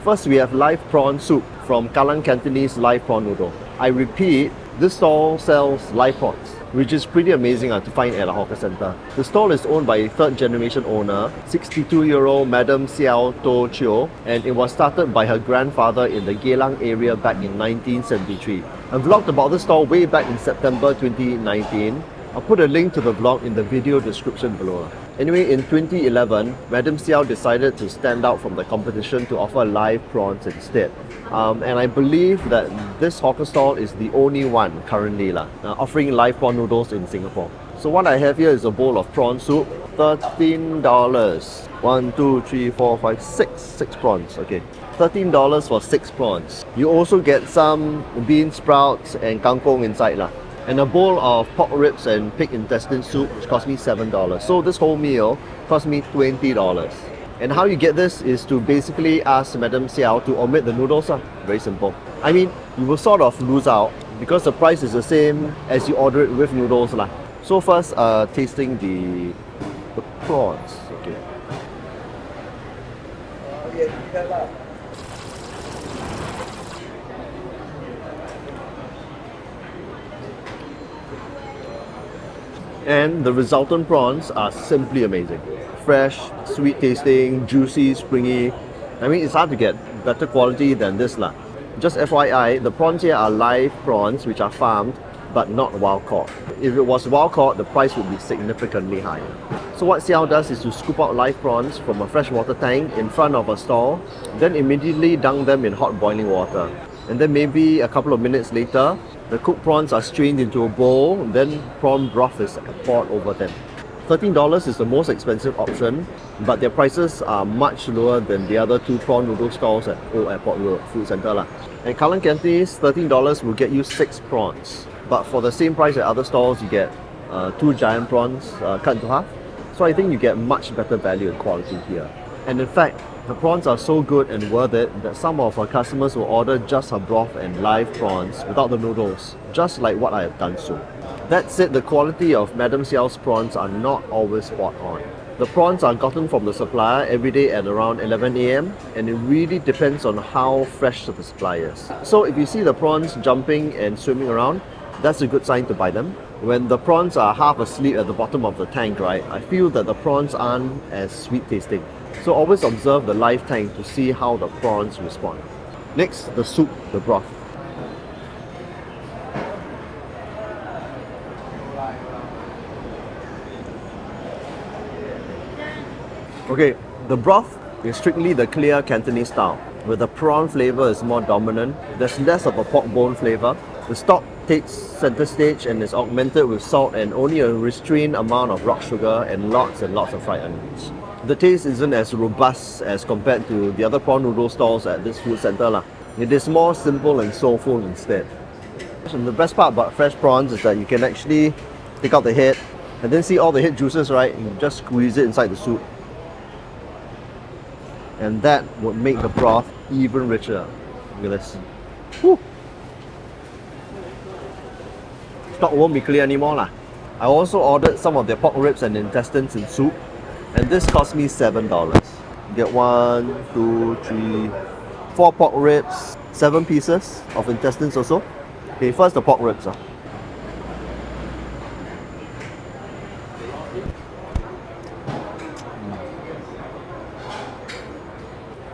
First, we have live prawn soup from Kallang Cantonese live prawn noodle. I repeat, this stall sells live prawns, which is pretty amazing to find at a hawker center. The stall is owned by a third generation owner, 62-year-old Madam Xiao To Chio, and it was started by her grandfather in the Kallang area back in 1973. I vlogged about this stall way back in September 2019. I'll put a link to the vlog in the video description below. Anyway, in 2011, Madam Xiao decided to stand out from the competition to offer live prawns instead. And I believe that this hawker stall is the only one currently offering live prawn noodles in Singapore. So what I have here is a bowl of prawn soup, $13. 1, 2, 3, 4, 5, 6 prawns. Okay, $13 for 6 prawns. You also get some bean sprouts and kangkong inside and a bowl of pork ribs and pig intestine soup, which cost me $7. So this whole meal cost me $20. And how you get this is to basically ask Madam Xiao to omit the noodles. Very simple. I mean, you will sort of lose out because the price is the same as you order it with noodles. So first, tasting the prawns. Okay. And the resultant prawns are simply amazing. Fresh, sweet tasting, juicy, springy. I mean, it's hard to get better quality than this Just FYI, the prawns here are live prawns which are farmed but not wild caught. If it was wild caught, the price would be significantly higher. So what Xiao does is to scoop out live prawns from a freshwater tank in front of a stall, then immediately dunk them in hot boiling water. And then maybe a couple of minutes later, the cooked prawns are strained into a bowl, then prawn broth is poured over them. $13 is the most expensive option, but their prices are much lower than the other two prawn noodle stalls at Old Airport Road Food Centre. At Kallang Cantonese, $13 will get you 6 prawns. But for the same price at other stalls, you get 2 giant prawns cut into half. So I think you get much better value and quality here. And in fact, the prawns are so good and worth it that some of our customers will order just her broth and live prawns without the noodles, just like what I have done so. That said, the quality of Madam Xiao's prawns are not always spot on. The prawns are gotten from the supplier every day at around 11 AM, and it really depends on how fresh the supply is. So if you see the prawns jumping and swimming around, that's a good sign to buy them. When the prawns are half asleep at the bottom of the tank, I feel that the prawns aren't as sweet tasting. So always observe the live tank to see how the prawns respond. Next, the soup, the broth. Okay, the broth is strictly the clear Cantonese style, where the prawn flavour is more dominant. There's less of a pork bone flavour. The stock takes center stage and is augmented with salt and only a restrained amount of rock sugar and lots of fried onions. The taste isn't as robust as compared to the other prawn noodle stalls at this food centre. It is more simple and soulful instead. And the best part about fresh prawns is that you can actually take out the head and then see all the head juices, You just squeeze it inside the soup. And that would make the broth even richer. Look at this. Woo! Stock won't be clear anymore. I also ordered some of their pork ribs and intestines in soup, and this cost me $7. You get 1, 2, 3, 4 pork ribs, 7 pieces of intestines also. Okay, first the pork ribs.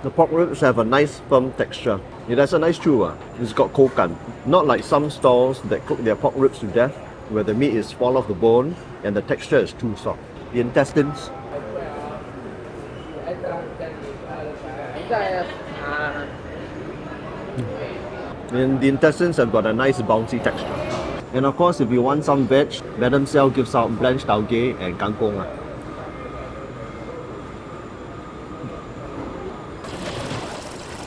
The pork ribs have a nice firm texture. It has a nice chew. It's got kokan. Not like some stalls that cook their pork ribs to death, where the meat is fall off the bone and the texture is too soft. The intestines. And the intestines have got a nice bouncy texture. And of course, if you want some veg, Madam Xiao gives out blanched tauge and kangkong.